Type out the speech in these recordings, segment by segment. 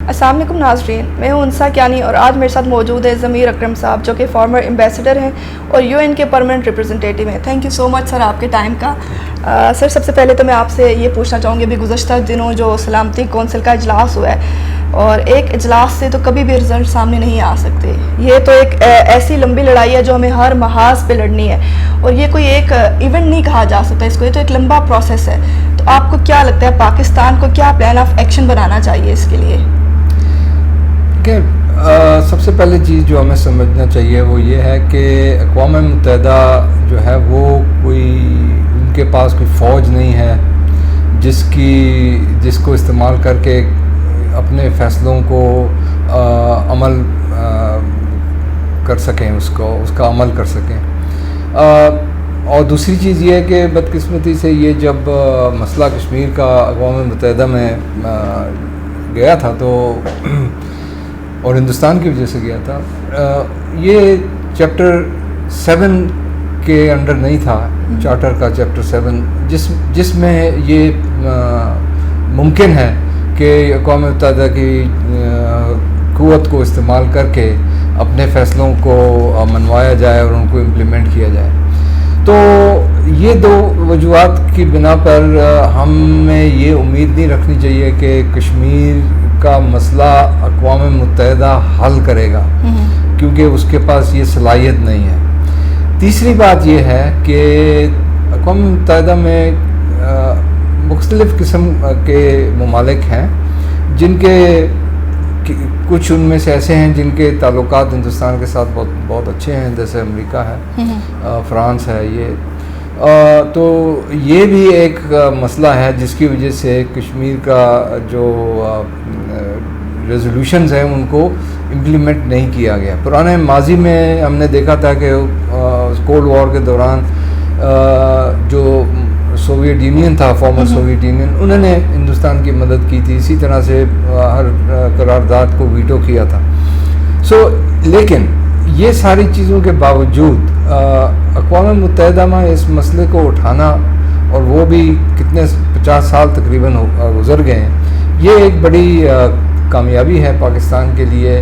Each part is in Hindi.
अस्सलाम वालेकुम नाज़रीन, मैं हूं उनसा कियानी और आज मेरे साथ मौजूद है ज़मीर अकरम साहब जो कि फॉर्मर एम्बेसडर हैं और यूएन के परमानेंट रिप्रेजेंटेटिव हैं। Thank you so much sir आपके टाइम का। सर सबसे पहले तो मैं आपसे ये पूछना चाहूँगी, अभी गुज़श्ता दिनों जो सलामती कौंसिल का इजलास हुआ है और एक इजलास से तो कभी भी रिजल्ट सामने नहीं आ सकते। ये तो एक ऐसी लंबी लड़ाई है जो हमें हर महाज पे लड़नी है और ये कोई एक इवेंट नहीं कहा जा सकता इसको, ये तो एक लंबा प्रोसेस है। तो आपको क्या लगता है पाकिस्तान को क्या प्लान ऑफ एक्शन बनाना चाहिए इसके लिए? सबसे पहले चीज़ जो हमें समझना चाहिए वो ये है कि अक़वाम मुत्तहिदा जो है वो कोई, उनके पास कोई फ़ौज नहीं है जिसको इस्तेमाल करके अपने फ़ैसलों को अमल कर सकें, उसका अमल कर सकें। और दूसरी चीज़ ये है कि बदकिस्मती से ये जब मसला कश्मीर का अक़वाम मुत्तहिदा में गया था तो और हिंदुस्तान की वजह से गया था, ये चैप्टर 7 के अंडर नहीं था, चार्टर का चैप्टर 7 जिसमें ये मुमकिन है कि अक़वाम मुत्तहिदा की क़ुव्वत को इस्तेमाल करके अपने फ़ैसलों को मनवाया जाए और उनको इम्प्लीमेंट किया जाए। तो ये दो वजूहात की बिना पर हमें ये उम्मीद नहीं रखनी चाहिए कि कश्मीर का मसला अक़वाम मुत्तहिदा हल करेगा, क्योंकि उसके पास ये सलाहियत नहीं है। तीसरी बात ये है कि अक़वाम मुत्तहिदा में मुख्तलिफ़ किस्म के ममालिक हैं जिनके कुछ उनमें से ऐसे हैं जिनके ताल्लुकात हिंदुस्तान के साथ बहुत अच्छे हैं, जैसे अमेरिका है, फ्रांस है। ये तो ये भी एक मसला है जिसकी वजह से कश्मीर का जो रेजोल्यूशंस हैं उनको इम्प्लीमेंट नहीं किया गया। पुराने माजी में हमने देखा था कि कोल्ड वॉर के दौरान जो सोवियत यूनियन था, फॉर्मर सोवियत यूनियन, उन्होंने हिंदुस्तान की मदद की थी, इसी तरह से हर करारदाद को वीटो किया था। लेकिन ये सारी चीज़ों के बावजूद अक़वाम मुत्तहिदा में इस मसले को उठाना, और वो भी कितने 50 साल तकरीबन गुज़र गए हैं, ये एक बड़ी कामयाबी है पाकिस्तान के लिए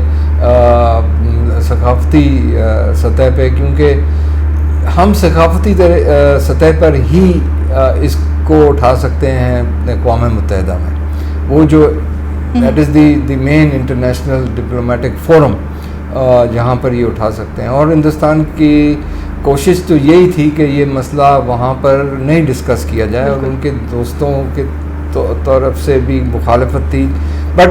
सकाफ़ती सतह पे, क्योंकि हम सकाफ़ती सतह पर ही इसको उठा सकते हैं अक़वाम मुत्तहिदा में। वो जो that is the main international diplomatic forum जहाँ पर ये उठा सकते हैं। और हिंदुस्तान की कोशिश तो यही थी कि ये मसला वहाँ पर नहीं डिस्कस किया जाए, और उनके दोस्तों के तरफ से भी मुखालफत थी। बट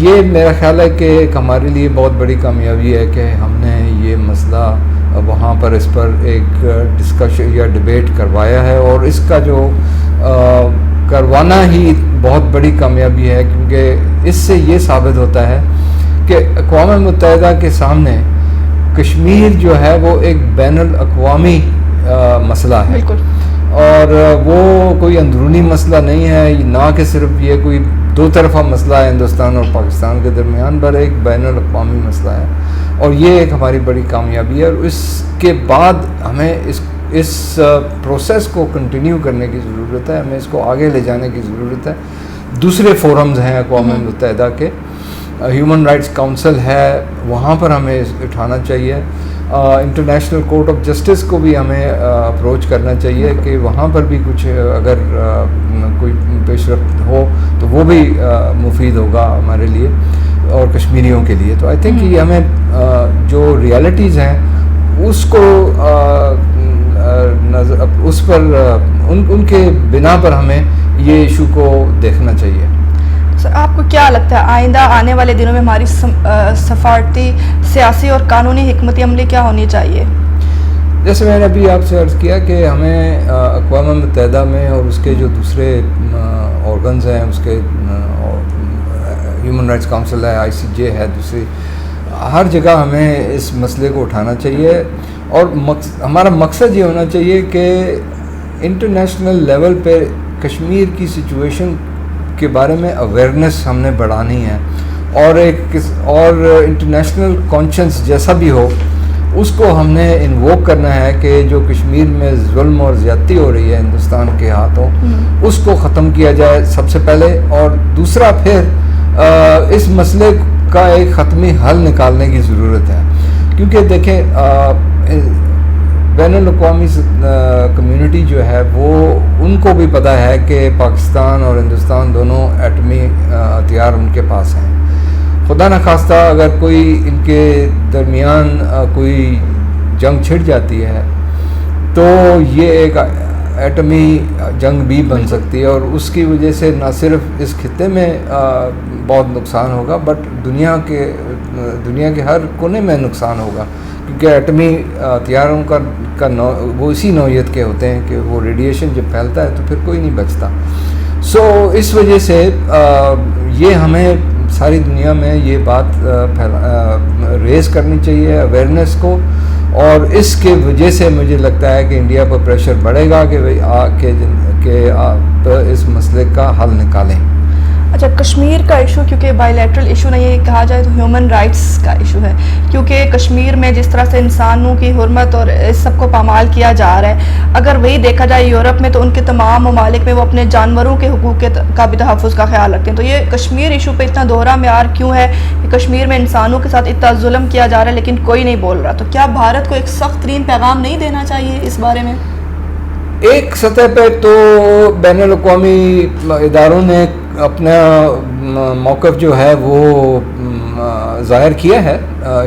ये मेरा ख्याल है कि हमारे लिए बहुत बड़ी कामयाबी है कि हमने ये मसला वहाँ पर इस पर एक डिस्कशन या डिबेट करवाया है, और इसका जो करवाना ही बहुत बड़ी कामयाबी है, क्योंकि इससे ये साबित होता है कि अक़वाम मुत्तहिदा के सामने कश्मीर जो है वो एक बैनुल अक़वामी मसला है, और वो कोई अंदरूनी मसला नहीं है, ना कि सिर्फ ये कोई दो तरफा मसला है हिंदुस्तान और पाकिस्तान के दरमियान, पर एक बैनुल अक़वामी मसला है। और ये एक हमारी बड़ी कामयाबी है, और इसके बाद हमें इस प्रोसेस को कंटिन्यू करने की ज़रूरत है, हमें इसको आगे ले जाने की ज़रूरत है। दूसरे फोरम्स हैं अक़वाम मुत्तहिदा के, ह्यूमन राइट्स काउंसिल है, वहाँ पर हमें उठाना चाहिए। इंटरनेशनल कोर्ट ऑफ जस्टिस को भी हमें अप्रोच करना चाहिए कि वहाँ पर भी कुछ अगर कोई पेशरफ्त हो तो वो भी मुफीद होगा हमारे लिए और कश्मीरियों के लिए। तो आई थिंक ये हमें जो रियलिटीज़ हैं उसको उस पर उनके बिना पर हमें ये इशू को देखना चाहिए। सर आपको क्या लगता है आइंदा आने वाले दिनों में हमारी सफारती, सियासी और कानूनी हिकमत अमली क्या होनी चाहिए? जैसे मैंने अभी आपसे अर्ज़ किया कि हमें अक़वाम मुत्तहिदा में और उसके जो दूसरे ऑर्गन्स हैं, उसके ह्यूमन राइट्स काउंसिल है, ICJ है, दूसरी हर जगह हमें इस मसले को उठाना चाहिए, और हमारा मकसद ये होना चाहिए कि इंटरनेशनल लेवल पे कश्मीर की सिचुएशन के बारे में अवेयरनेस हमने बढ़ानी है, और इंटरनेशनल कॉन्शियंस जैसा भी हो उसको हमने इन्वोक करना है कि जो कश्मीर में जुल्म और ज़्यादती हो रही है हिंदुस्तान के हाथों, उसको ख़त्म किया जाए सबसे पहले, और दूसरा फिर इस मसले का एक ख़त्मी हल निकालने की ज़रूरत है, क्योंकि देखें बैनुल-अक़वामी कम्युनिटी जो है वो उनको भी पता है कि पाकिस्तान और हिंदुस्तान दोनों एटमी हथियार उनके पास हैं। खुदा न खास्ता अगर कोई इनके दरमियान कोई जंग छिड़ जाती है तो ये एक एटमी जंग भी बन सकती है, और उसकी वजह से न सिर्फ इस खित्ते में बहुत नुकसान होगा बट दुनिया के हर कोने में नुकसान होगा, क्योंकि एटमी हथियारों का वो इसी नौइयत के होते हैं कि वो रेडिएशन जब फैलता है तो फिर कोई नहीं बचता। सो इस वजह से ये हमें सारी दुनिया में ये बात रेज़ करनी चाहिए, अवेयरनेस को, और इसके वजह से मुझे लगता है कि इंडिया पर प्रेशर बढ़ेगा कि भाई आप इस मसले का हल निकालें। अच्छा, कश्मीर का इशू क्योंकि बायलैटरल इशू नहीं है, कहा जाए तो ह्यूमन राइट्स का इशू है, क्योंकि कश्मीर में जिस तरह से इंसानों की हुर्मत और इस सब को पामाल किया जा रहा है, अगर वही देखा जाए यूरोप में तो उनके तमाम ममालिक में वो अपने जानवरों के हुकूक का भी तहफ़्फ़ुज़ का ख्याल रखते हैं। तो ये कश्मीर इशू पे इतना दोहरा म्यार क्यों है कि कश्मीर में इंसानों के साथ इतना जुल्म किया जा रहा है लेकिन कोई नहीं बोल रहा? तो क्या भारत को एक सख्त तरीन पैगाम नहीं देना चाहिए इस बारे में? एक सतह पे तो बैनुल-अक़वामी इदारों ने अपना मौक़िफ़ जो है वो ज़ाहिर किया है।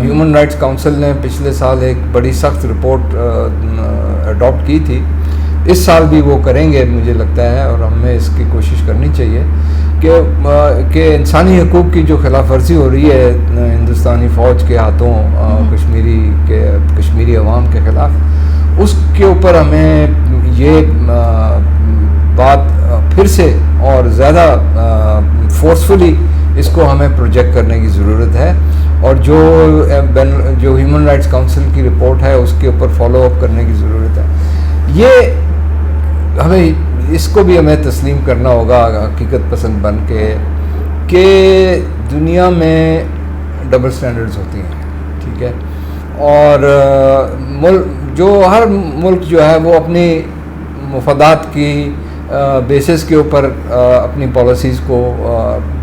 ह्यूमन राइट्स काउंसिल ने पिछले साल एक बड़ी सख्त रिपोर्ट अडॉप्ट की थी, इस साल भी वो करेंगे मुझे लगता है, और हमें इसकी कोशिश करनी चाहिए कि इंसानी हकूक़ की जो खिलाफ वर्जी हो रही है हिंदुस्तानी फ़ौज के हाथों कश्मीरी अवाम के ख़िलाफ़, उसके ऊपर हमें ये बात फिर से और ज़्यादा फोर्सफुली इसको हमें प्रोजेक्ट करने की ज़रूरत है, और जो ह्यूमन राइट्स काउंसिल की रिपोर्ट है उसके ऊपर फॉलो अप करने की ज़रूरत है। ये इसको भी हमें तस्लीम करना होगा हकीकत पसंद बन के कि दुनिया में डबल स्टैंडर्ड्स होती हैं, ठीक है, और हर मुल्क जो है वो अपनी मुफादात की बेसिस के ऊपर अपनी पॉलिसीज़ को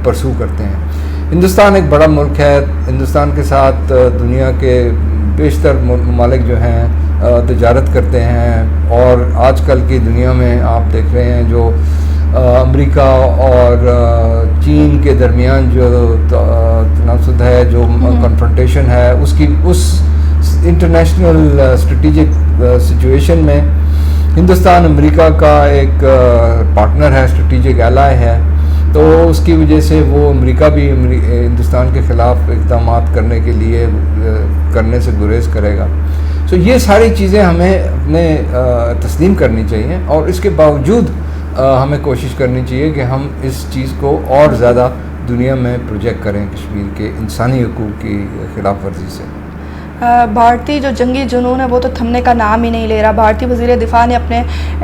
परसू करते हैं। हिंदुस्तान एक बड़ा मुल्क है, हिंदुस्तान के साथ दुनिया के बेशतर ममालिक जो हैं तिजारत करते हैं, और आजकल की दुनिया में आप देख रहे हैं जो अमेरिका और चीन के दरमियान जो तनासुद है, जो कन्फ्रंटेशन है, उस इंटरनेशनल स्ट्रेटिजिक सिचुएशन में हिंदुस्तान अमेरिका का एक पार्टनर है, स्ट्रेटिजिक एलाय है, तो उसकी वजह से वो अमेरिका भी हिंदुस्तान के ख़िलाफ़ इक़दाम करने से गुरेज करेगा। सो ये सारी चीज़ें हमें अपने तस्लीम करनी चाहिए, और इसके बावजूद हमें कोशिश करनी चाहिए कि हम इस चीज़ को और ज़्यादा दुनिया में प्रोजेक्ट करें कश्मीर के इंसानी हकूक़ की खिलाफ वर्जी से। भारतीय जो जंगी जुनून है वो तो थमने का नाम ही नहीं ले रहा। भारतीय वज़ीर दिफा ने अपने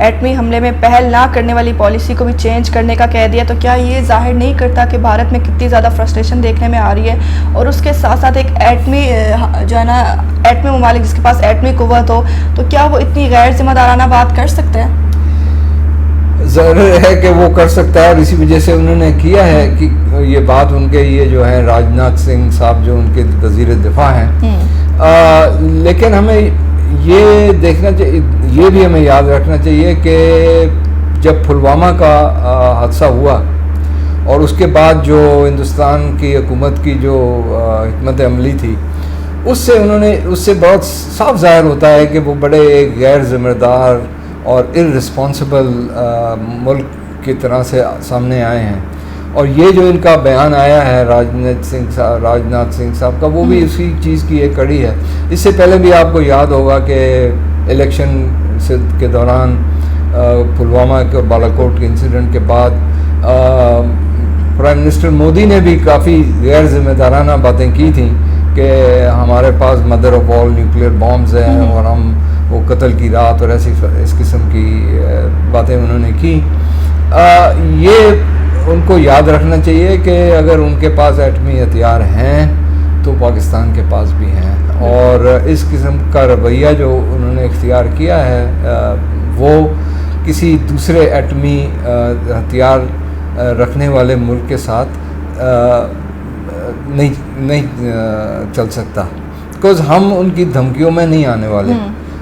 एटमी हमले में पहल ना करने वाली पॉलिसी को भी चेंज करने का कह दिया। तो क्या ये जाहिर नहीं करता कि भारत में कितनी ज़्यादा फ्रस्ट्रेशन देखने में आ रही है, और उसके साथ साथ एक एटमी जो है ना एटमी ममालिक जिसके पास एटमी कुव्वत हो, तो क्या वो इतनी गैर जिम्मेदाराना बात कर सकते हैं? ज़रूर है कि वो कर सकता है, और इसी वजह से उन्होंने किया है कि ये बात उनके ये जो है राजनाथ सिंह साहब जो उनके वज़ीर दिफा हैं, लेकिन हमें ये देखना चाहिए, ये भी हमें याद रखना चाहिए कि जब पुलवामा का हादसा हुआ और उसके बाद जो हिंदुस्तान की हुकूमत की जो हिकमत अमली थी, उससे बहुत साफ ज़ाहिर होता है कि वो बड़े एक गैर ज़िम्मेदार और इर्रिस्पॉन्सिबल मुल्क की तरह से सामने आए हैं। और ये जो इनका बयान आया है राजनाथ सिंह साहब का, वो भी उसी चीज़ की एक कड़ी है। इससे पहले भी आपको याद होगा कि इलेक्शन के दौरान पुलवामा के बालाकोट के इंसिडेंट के बाद प्राइम मिनिस्टर मोदी ने भी काफ़ी गैर जिम्मेदाराना बातें की थी कि हमारे पास mother of all nuclear bombs हैं और हम वो कत्ल की रात और ऐसी इस किस्म की बातें उन्होंने की। ये उनको याद रखना चाहिए कि अगर उनके पास एटमी हथियार हैं तो पाकिस्तान के पास भी हैं, और इस किस्म का रवैया जो उन्होंने इख्तियार किया है वो किसी दूसरे एटमी हथियार रखने वाले मुल्क के साथ नहीं चल सकता, बिकॉज़ हम उनकी धमकियों में नहीं आने वाले।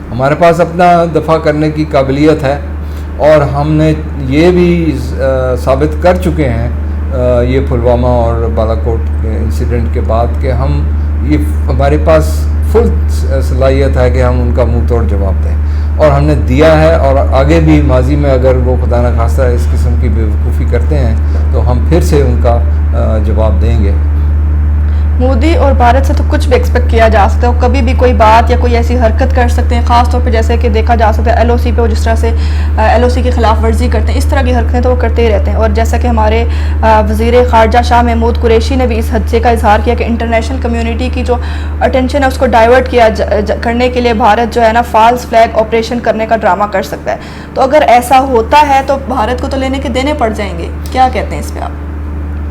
हमारे पास अपना दफ़ा करने की काबिलियत है, और हमने ये भी साबित कर चुके हैं ये पुलवामा और बालाकोट के इंसिडेंट के बाद कि हमारे पास फुल सलाहियत है कि हम उनका मुंह तोड़ जवाब दें, और हमने दिया है। और आगे भी माजी में अगर वो खुदा न खास्ता इस किस्म की बेवकूफ़ी करते हैं तो हम फिर से उनका जवाब देंगे। मोदी और भारत से तो कुछ भी एक्सपेक्ट किया जा सकता है, वो कभी भी कोई बात या कोई ऐसी हरकत कर सकते हैं, ख़ास तौर पे जैसे कि देखा जा सकता है एलओसी पे वो जिस तरह से एलओसी की खिलाफ वर्जी करते हैं, इस तरह की हरकतें तो वो करते ही रहते हैं। और जैसा कि हमारे वज़ीर ख़ारजा शाह महमूद कुरैशी ने भी इस हदसे का इजहार किया कि इंटरनेशनल कम्यूनिटी की जो अटेंशन है उसको डाइवर्ट किया करने के लिए भारत जो है ना फॉल्स फ्लैग ऑपरेशन करने का ड्रामा कर सकता है। तो अगर ऐसा होता है तो भारत को तो लेने के देने पड़ जाएंगे, क्या कहते हैं इस पर आप?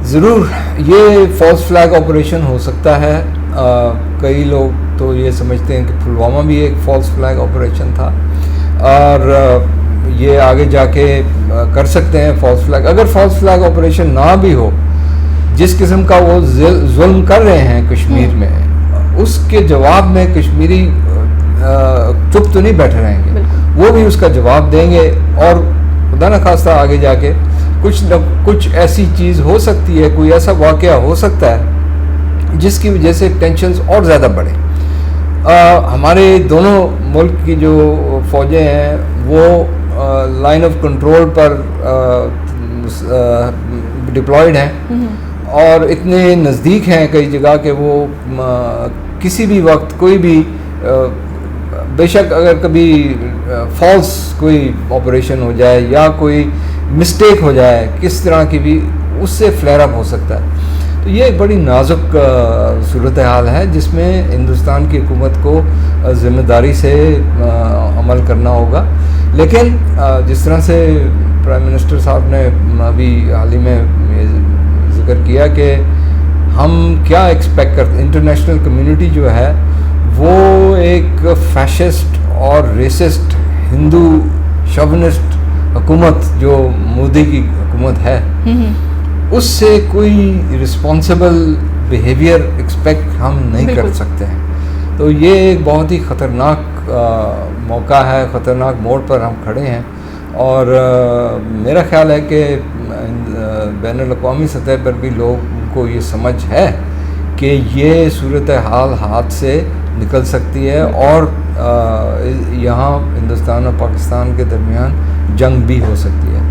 ज़रूर ये फॉल्स फ्लैग ऑपरेशन हो सकता है। कई लोग तो ये समझते हैं कि पुलवामा भी एक फॉल्स फ्लैग ऑपरेशन था, और ये आगे जाके कर सकते हैं फॉल्स फ्लैग। अगर फॉल्स फ्लैग ऑपरेशन ना भी हो, जिस किस्म का वो जुल्म कर रहे हैं कश्मीर में, उसके जवाब में कश्मीरी चुप तो नहीं बैठे रहेंगे, वो भी उसका जवाब देंगे। और खुदा न खास्ता आगे जाके कुछ ऐसी चीज़ हो सकती है, कोई ऐसा वाक़या हो सकता है जिसकी वजह से टेंशन्स और ज़्यादा बढ़े। हमारे दोनों मुल्क की जो फ़ौजें हैं वो लाइन ऑफ कंट्रोल पर डिप्लॉयड हैं, और इतने नज़दीक हैं कई जगह के वो किसी भी वक्त कोई भी बेशक अगर कभी फॉल्स कोई ऑपरेशन हो जाए या कोई मिस्टेक हो जाए किस तरह की भी, उससे फ्लेयर अप हो सकता है। तो ये एक बड़ी नाजुक सूरत हाल है जिसमें हिंदुस्तान की हुकूमत को ज़िम्मेदारी से अमल करना होगा। लेकिन जिस तरह से प्राइम मिनिस्टर साहब ने अभी हाल ही में जिक्र किया कि हम क्या एक्सपेक्ट करते, इंटरनेशनल कम्युनिटी जो है वो एक फैशिस्ट और रेसिस्ट हिंदू शोविनिस्ट हुकूमत जो मोदी की हुकूमत है, उससे कोई रिस्पॉन्सिबल बिहेवियर एक्सपेक्ट हम नहीं कर सकते हैं। तो ये एक बहुत ही ख़तरनाक मौका है, ख़तरनाक मोड़ पर हम खड़े हैं। और मेरा ख़्याल है कि बैनुल-अक़वामी सतह पर भी लोगों को ये समझ है कि ये सूरत हाल हाथ से निकल सकती है, और यहाँ हिंदुस्तान और पाकिस्तान के दरमियान जंग भी हो सकती है।